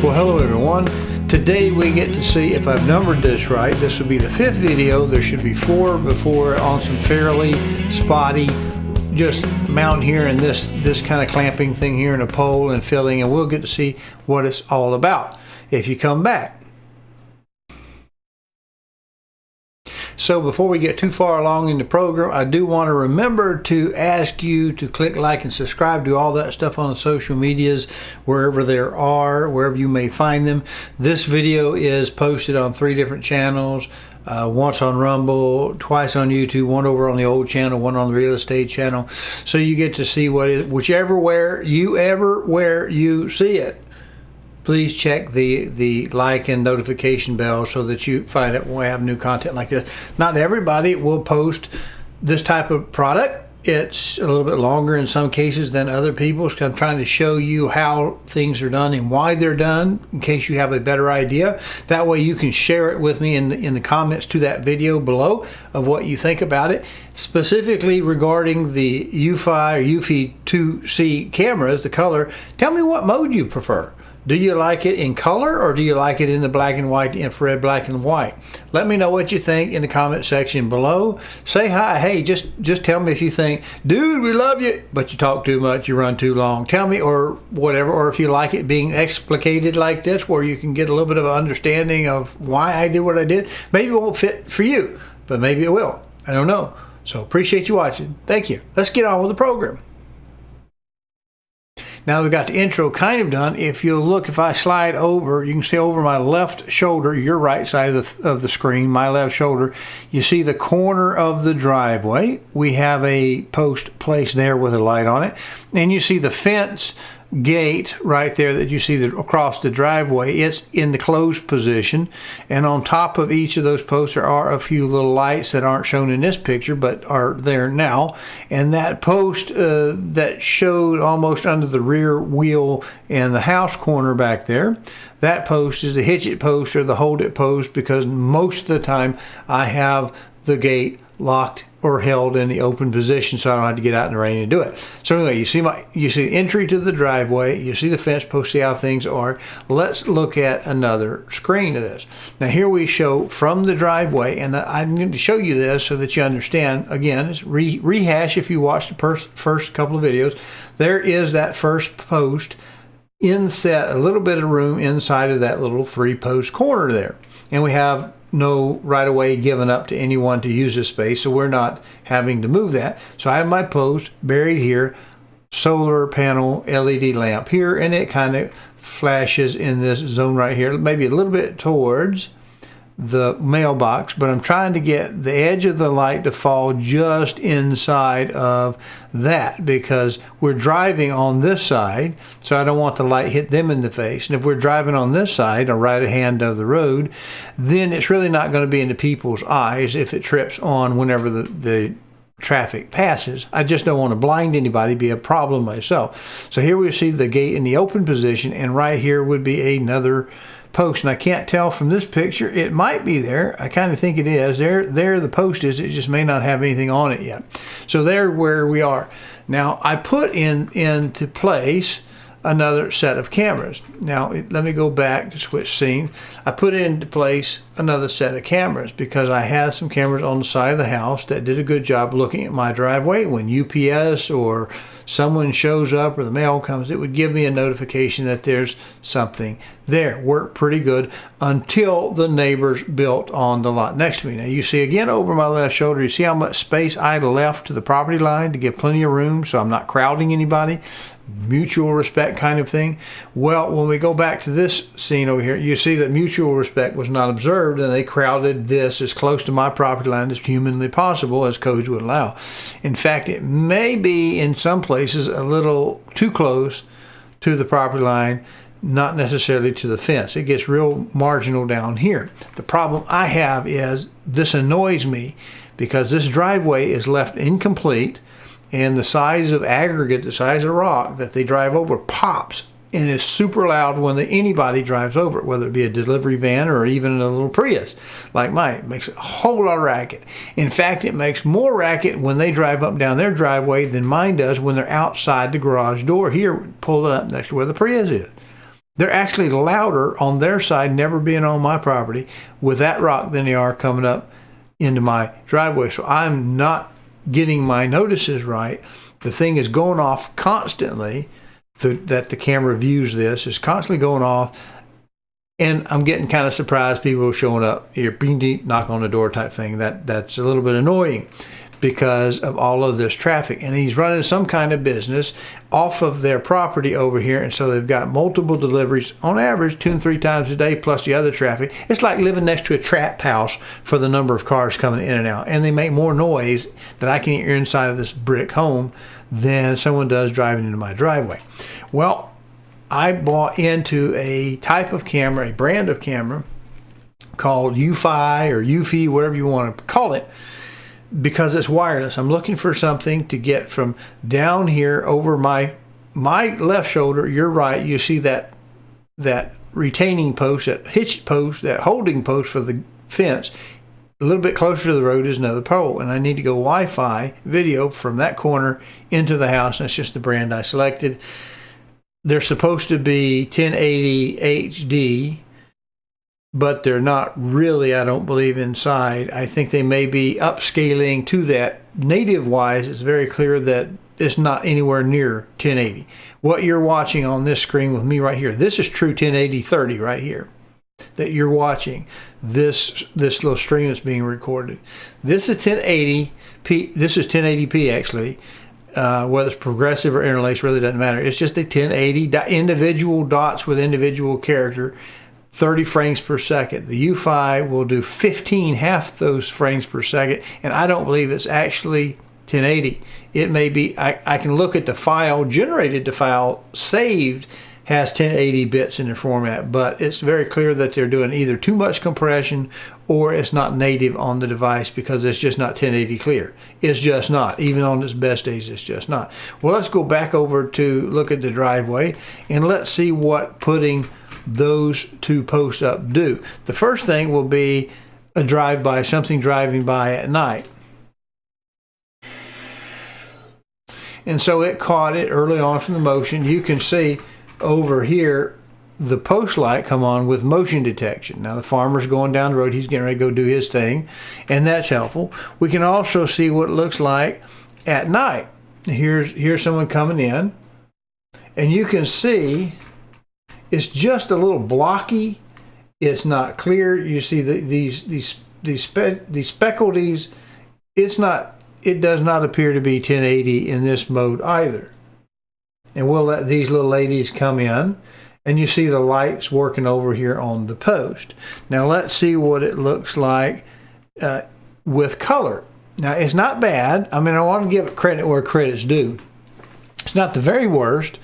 Well, hello everyone. Today we get to see if I've numbered this right. This will be the 5th video. There should be 4 before on some fairly spotty, just mounting here and this kind of clamping thing here in a pole and filling, and we'll get to see what it's all about if you come back. So before we get too far along in the program, I do want to remember to ask you to click like and subscribe, do all that stuff on the social medias, wherever there are, wherever you may find them. This video is posted on 3 different channels, once on Rumble, twice on YouTube, one over on the old channel, one on the real estate channel. So you get to see what is, whichever where you see it. Please check the like and notification bell so that you find out when we have new content like this. Not everybody will post this type of product. It's a little bit longer in some cases than other people's. I'm trying to show you how things are done and why they're done in case you have a better idea. That way you can share it with me in the comments to that video below of what you think about it. Specifically regarding the U5 or UFI 2C cameras, the color, tell me what mode you prefer. Do you like it in color or do you like it in the black and white, infrared black and white? Let me know what you think in the comment section below. Say hi. Hey, just tell me if you think, dude, we love you, but you talk too much, you run too long. Tell me, or whatever, or if you like it being explicated like this where you can get a little bit of an understanding of why I did what I did. Maybe it won't fit for you, but maybe it will. I don't know. So appreciate you watching. Thank you. Let's get on with the program. Now we've got the intro kind of done. If you'll look, if I slide over, you can see over my left shoulder, your right side of the screen, my left shoulder, you see the corner of the driveway. We have a post placed there with a light on it. And you see the fence gate right there that you see across the driveway. It's in the closed position, and on top of each of those posts there are a few little lights that aren't shown in this picture but are there now. And that post that showed almost under the rear wheel and the house corner back there, that post is the hitch it post or the hold it post, because most of the time I have the gate locked or held in the open position so I don't have to get out in the rain and do it. So anyway, you see the entry to the driveway, you see the fence post, see how things are. Let's look at another screen of this. Now here we show from the driveway, and I need to show you this so that you understand. Again, it's rehash if you watched the first couple of videos. There is that first post inset, a little bit of room inside of that little 3-post corner there. And we have no right of way given up to anyone to use this space, so we're not having to move that. So I have my post buried here, solar panel LED lamp here, and it kind of flashes in this zone right here, maybe a little bit towards the mailbox, but I'm trying to get the edge of the light to fall just inside of that because we're driving on this side, so I don't want the light hit them in the face. And if we're driving on this side, or right hand of the road, then it's really not going to be in the people's eyes if it trips on whenever the traffic passes. I just don't want to blind anybody, be a problem myself. So here we see the gate in the open position, and right here would be another post, and I can't tell from this picture. It might be there. I kind of think it is. There the post is. It just may not have anything on it yet. So there where we are. Now I put into place another set of cameras. Now let me go back to switch scene. I put into place another set of cameras because I had some cameras on the side of the house that did a good job looking at my driveway. When UPS or someone shows up or the mail comes, it would give me a notification that there's something there. Worked pretty good until the neighbors built on the lot next to me. Now you see again over my left shoulder, you see how much space I left to the property line to give plenty of room so I'm not crowding anybody. Mutual respect kind of thing. Well, when we go back to this scene over here, you see that mutual respect was not observed, and they crowded this as close to my property line as humanly possible, as codes would allow. In fact, it may be in some places a little too close to the property line, not necessarily to the fence. It gets real marginal down here. The problem I have is this annoys me because this driveway is left incomplete, and the size of aggregate, the size of rock that they drive over pops and is super loud when anybody drives over it, whether it be a delivery van or even a little Prius like mine. It makes a whole lot of racket. In fact, it makes more racket when they drive up and down their driveway than mine does when they're outside the garage door here, pulling up next to where the Prius is. They're actually louder on their side, never being on my property, with that rock than they are coming up into my driveway. So I'm not getting my notices right. The thing is going off constantly. That the camera views this is constantly going off. And I'm getting kind of surprised people showing up here, being knock on the door type thing. That's a little bit annoying because of all of this traffic. And he's running some kind of business off of their property over here. And so they've got multiple deliveries on average 2 and 3 times a day, plus the other traffic. It's like living next to a trap house for the number of cars coming in and out. And they make more noise that I can hear inside of this brick home than someone does driving into my driveway. Well, I bought into a type of camera, a brand of camera called U5 or UFI, whatever you want to call it, because it's wireless. I'm looking for something to get from down here over my left shoulder, your right. You see that retaining post, that hitch post, that holding post for the fence. A little bit closer to the road is another pole, and I need to go Wi-Fi video from that corner into the house. That's just the brand I selected. They're supposed to be 1080 HD, but they're not really, I don't believe, inside. I think they may be upscaling to that. Native-wise, it's very clear that it's not anywhere near 1080. What you're watching on this screen with me right here, this is true 1080-30 right here that you're watching. This little stream that's being recorded. This is 1080p. This is 1080p actually. Whether it's progressive or interlaced really doesn't matter. It's just a 1080 individual dots with individual character. 30 frames per second. The U5 will do 15, half those frames per second, and I don't believe it's actually 1080. It may be, I can look at the file, generated the file, saved, has 1080 bits in the format, but it's very clear that they're doing either too much compression or it's not native on the device because it's just not 1080 clear. It's just not. Even on its best days, it's just not. Well, let's go back over to look at the driveway and let's see what putting those 2 posts up do. The first thing will be a drive-by, something driving by at night. And so it caught it early on from the motion. You can see over here the post light come on with motion detection. Now the farmer's going down the road. He's getting ready to go do his thing, and that's helpful. We can also see what it looks like at night. Here's someone coming in, and you can see it's just a little blocky. It's not clear. You see these speckledies. It does not appear to be 1080 in this mode either. And we'll let these little ladies come in, and you see the lights working over here on the post. Now let's see what it looks like with color. Now it's not bad. I mean, I want to give credit where credit's due. It's not the very worst,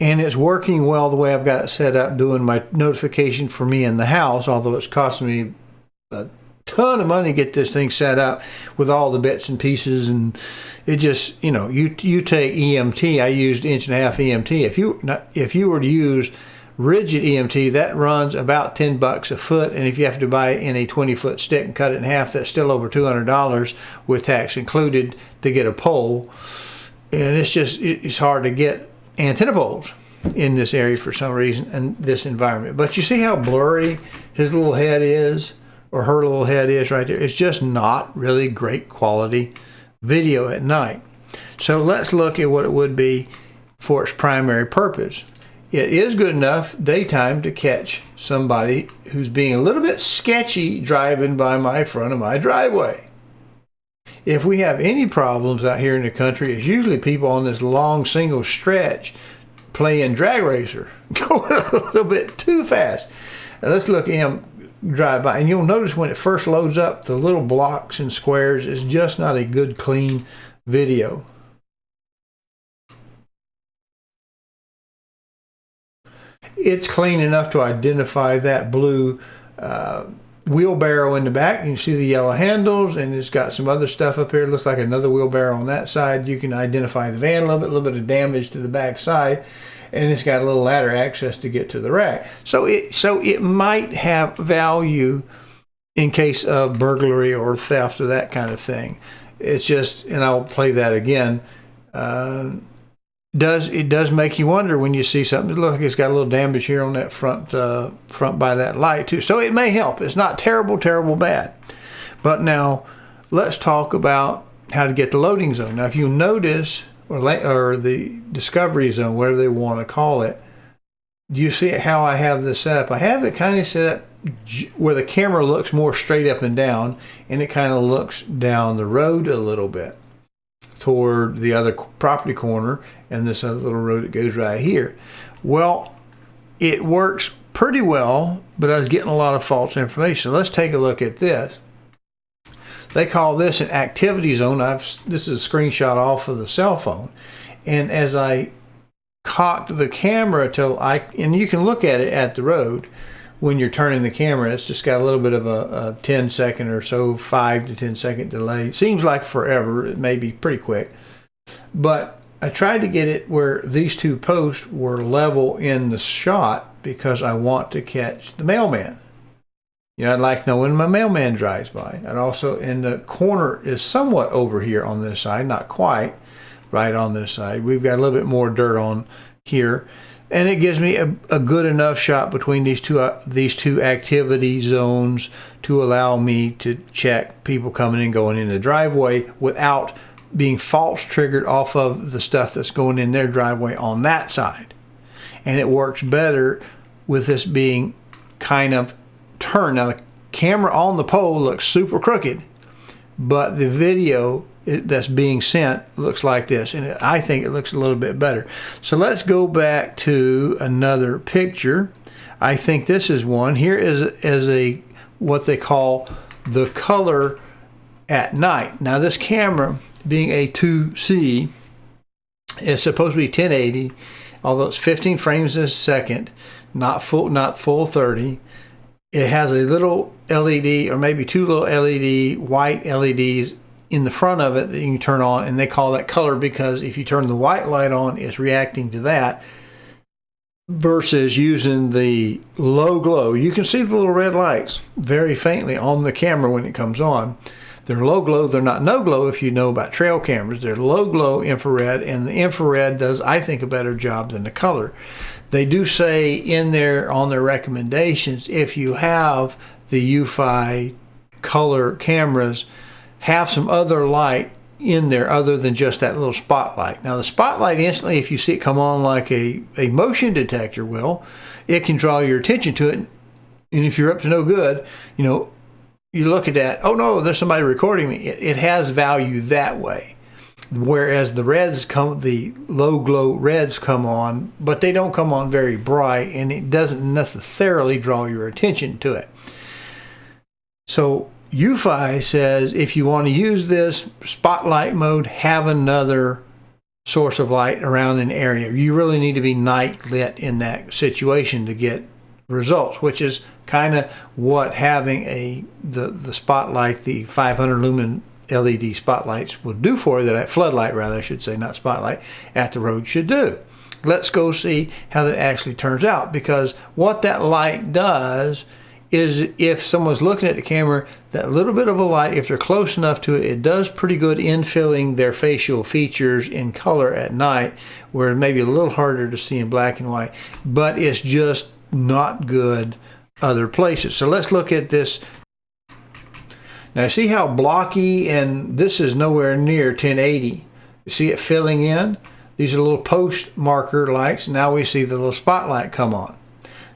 and it's working well the way I've got it set up, doing my notification for me in the house, although it's costing me a ton of money to get this thing set up with all the bits and pieces. And it just, you know, you take EMT. I used 1.5 EMT. If you were to use rigid EMT, that runs about $10 a foot, and if you have to buy it in a 20-foot stick and cut it in half, that's still over $200 with tax included to get a pole. And it's hard to get antenna poles in this area for some reason and this environment. But you see how blurry his little head is, or her little head is right there. It's just not really great quality video at night. So let's look at what it would be for its primary purpose. It is good enough daytime to catch somebody who's being a little bit sketchy driving by my front of my driveway. If we have any problems out here in the country, it's usually people on this long single stretch playing drag racer, going a little bit too fast. Now let's look at him drive by, and you'll notice when it first loads up, the little blocks and squares is just not a good clean video. It's clean enough to identify that blue wheelbarrow in the back. You can see the yellow handles, and it's got some other stuff up here. It looks like another wheelbarrow on that side. You can identify the van a little bit of damage to the back side, and it's got a little ladder access to get to the rack. So it might have value in case of burglary or theft or that kind of thing. It's just, and I'll play that again. it does make you wonder when you see something. Look, it's got a little damage here on that front by that light too. So it may help. It's not terrible bad. But now let's talk about how to get the loading zone. Now if you notice, or the discovery zone, whatever they want to call it, do you see how I have this set up? I have it kind of set up where the camera looks more straight up and down, and it kind of looks down the road a little bit toward the other property corner and this other little road that goes right here. Well, it works pretty well, but I was getting a lot of false information. So let's take a look at this. They call this an activity zone. This is a screenshot off of the cell phone. And as I cocked the camera and you can look at it at the road when you're turning the camera, it's just got a little bit of a 10-second or so, 5 to 10-second delay. Seems like forever. It may be pretty quick. But I tried to get it where these two posts were level in the shot because I want to catch the mailman. You know, I'd like to know when my mailman drives by. And also, in the corner is somewhat over here on this side, not quite right on this side. We've got a little bit more dirt on here. And it gives me a good enough shot between these two activity zones to allow me to check people coming and going in the driveway without being false triggered off of the stuff that's going in their driveway on that side. And it works better with this being kind of turned. Now the camera on the pole looks super crooked, but the video that's being sent looks like this, and I think it looks a little bit better. So let's go back to another picture. I think this is one. Here is a what they call the color at night. Now this camera, being a 2C, is supposed to be 1080, although it's 15 frames a second, not full 30. It has a little LED, or maybe two little LED, white LEDs in the front of it that you can turn on, and they call that color because if you turn the white light on, it's reacting to that, versus using the low glow. You can see the little red lights very faintly on the camera when it comes on. They're low glow. They're not no glow if you know about trail cameras. They're low glow infrared, and the infrared does, I think, a better job than the color. They do say in there on their recommendations, if you have the U5 color cameras, have some other light in there other than just that little spotlight. Now the spotlight instantly, if you see it come on like a motion detector will, it can draw your attention to it. And if you're up to no good, you know, you look at that, oh no, there's somebody recording me. It has value that way. Whereas the reds the low glow reds come on, but they don't come on very bright, and it doesn't necessarily draw your attention to it. So U5 says if you want to use this spotlight mode, have another source of light around an area. You really need to be night lit in that situation to get results, which is kind of what having the spotlight, the 500 lumen LED spotlights will do for you, that floodlight rather, I should say, not spotlight, at the road should do. Let's go see how that actually turns out, because what that light does is if someone's looking at the camera, that little bit of a light, if they're close enough to it, it does pretty good in filling their facial features in color at night, where it may be a little harder to see in black and white, but it's just not good other places. So let's look at this. Now see how blocky, and this is nowhere near 1080. You see it filling in? These are little post marker lights. Now we see the little spotlight come on.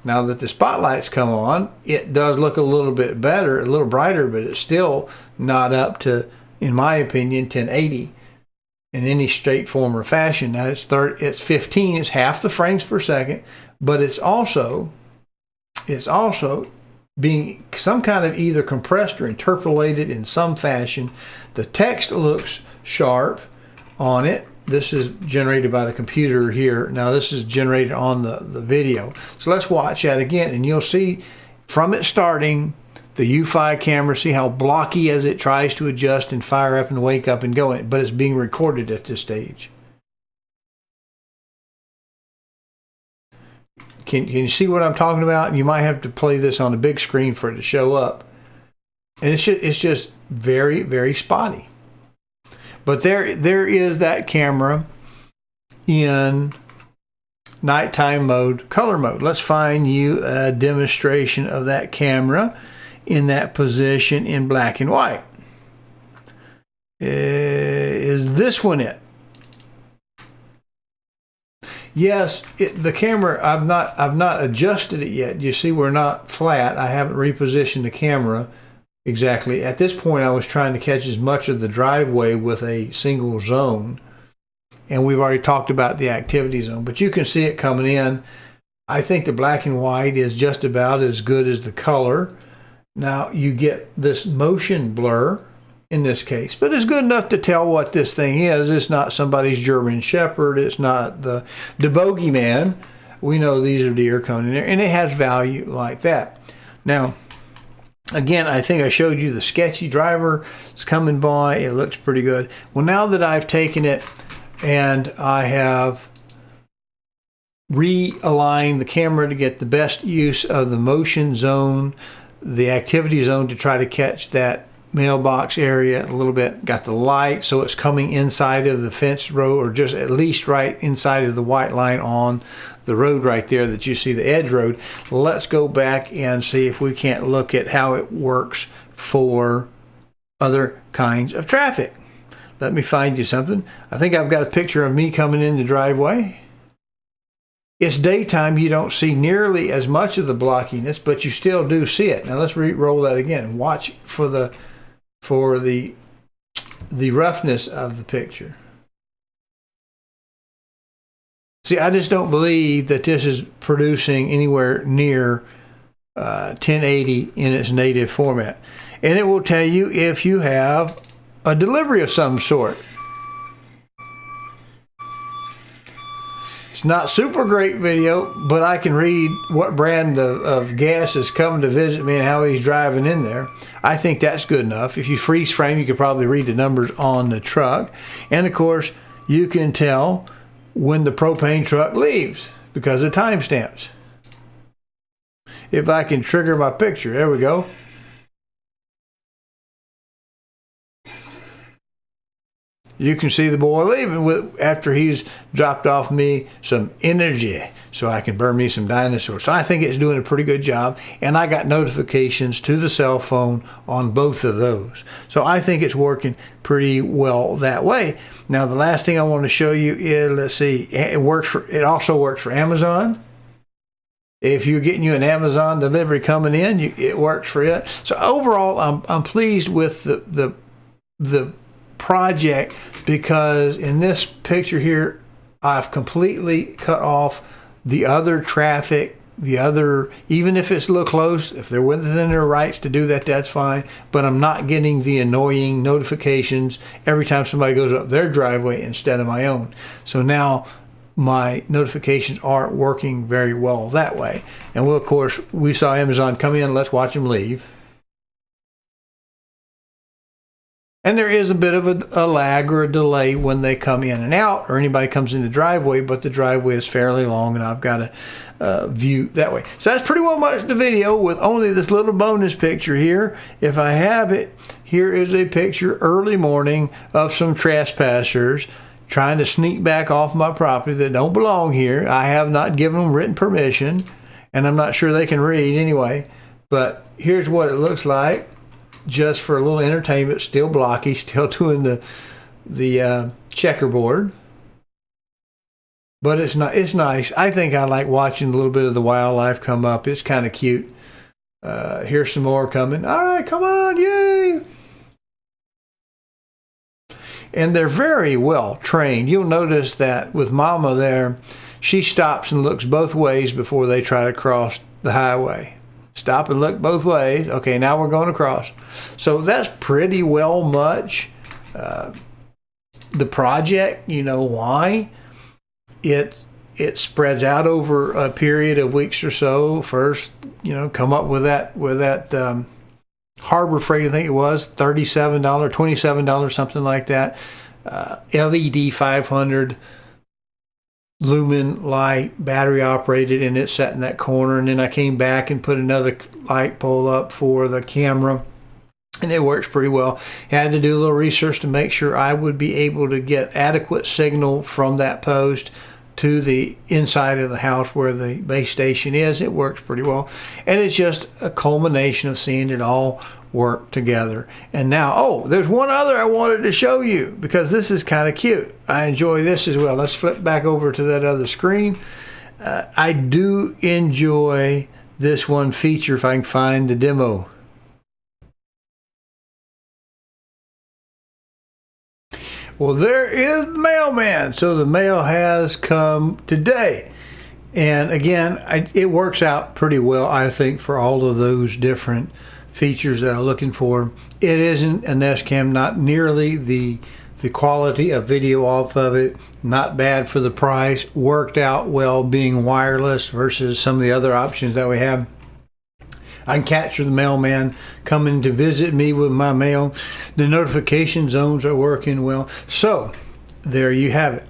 Now that the spotlights come on, it does look a little bit better, a little brighter, but it's still not up to, in my opinion, 1080 in any straight form or fashion. Now it's 15, it's half the frames per second, but it's also being some kind of either compressed or interpolated in some fashion. The text looks sharp on it. This is generated by the computer here. Now this is generated on the video. So let's watch that again, and you'll see from it starting, the U5 camera, see how blocky as it tries to adjust and fire up and wake up and go, but it's being recorded at this stage. Can you see what I'm talking about? You might have to play this on a big screen for it to show up. And it's just very, very spotty. But there is that camera. in nighttime mode, color mode. Let's find you a demonstration of that camera in that position in black and white. Is this one it? Yes, the camera, I've not adjusted it yet. You see, we're not flat. I haven't repositioned the camera exactly. At this point, I was trying to catch as much of the driveway with a single zone. And we've already talked about the activity zone, but you can see it coming in. I think the black and white is just about as good as the color. Now you get this motion blur in this case, but it's good enough to tell what this thing is. It's not somebody's German Shepherd. It's not the bogeyman. We know these are deer coming in there, and it has value like that. Now, again, I think I showed you the sketchy driver. It's coming by. It looks pretty good. Well, now that I've taken it and I have realigned the camera to get the best use of the motion zone, the activity zone, to try to catch that mailbox area a little bit. Got the light so it's coming inside of the fence row, or just at least right inside of the white line on the road right there that you see, the edge road. Let's go back and see if we can't look at how it works for other kinds of traffic. Let me find you something. I think I've got a picture of me coming in the driveway. It's daytime. You don't see nearly as much of the blockiness, but you still do see it. Now let's re-roll that again and watch for the roughness of the picture. See, I just don't believe that this is producing anywhere near 1080 in its native format. And it will tell you if you have a delivery of some sort. It's not super great video, but I can read what brand of gas is coming to visit me and how he's driving in there. I think that's good enough. If you freeze frame, you could probably read the numbers on the truck. And of course, you can tell when the propane truck leaves because of timestamps. If I can trigger my picture, there we go. You can see the boy leaving after he's dropped off me some energy so I can burn me some dinosaurs. So I think it's doing a pretty good job, and I got notifications to the cell phone on both of those. So I think it's working pretty well that way. Now the last thing I want to show you is, let's see, it also works for Amazon. If you're getting you an Amazon delivery coming in, it works for it. So overall, I'm pleased with the project, because in this picture here I've completely cut off the other traffic, even if it's a little close, if they're within their rights to do that, that's fine, but I'm not getting the annoying notifications every time somebody goes up their driveway instead of my own. So now my notifications aren't working very well that way. And of course, we saw Amazon come in, let's watch them leave. And there is a bit of a lag or a delay when they come in and out, or anybody comes in the driveway, but the driveway is fairly long and I've got a view that way. So that's pretty well much the video with only this little bonus picture here. If I have it, here is a picture early morning of some trespassers trying to sneak back off my property that don't belong here. I have not given them written permission, and I'm not sure they can read anyway, but here's what it looks like. Just for a little entertainment, still blocky, still doing the checkerboard, but it's nice. I think I like watching a little bit of the wildlife come up. It's kind of cute. Here's some more coming. All right, come on, yay! And they're very well trained. You'll notice that with Mama there, she stops and looks both ways before they try to cross the highway. Stop and look both ways. Okay, now we're going across. So that's pretty well much the project. You know why? It spreads out over a period of weeks or so. First, come up with that Harbor Freight, I think it was $37, $27, something like that. LED 500 lumen light, battery operated, and it's set in that corner. And then I came back and put another light pole up for the camera, and it works pretty well. Had to do a little research to make sure I would be able to get adequate signal from that post to the inside of the house where the base station is. It works pretty well, and it's just a culmination of seeing it all work together. And now, oh, there's one other I wanted to show you, because this is kind of cute. I enjoy this as well. Let's flip back over to that other screen. I do enjoy this one feature, if I can find the demo. Well, there is the mailman. So the mail has come today. And again, it works out pretty well, I think, for all of those different features that I'm looking for. It isn't a Nest Cam, not nearly the quality of video off of it. Not bad for the price. Worked out well being wireless versus some of the other options that we have. I can capture the mailman coming to visit me with my mail. The notification zones are working well. So there you have it.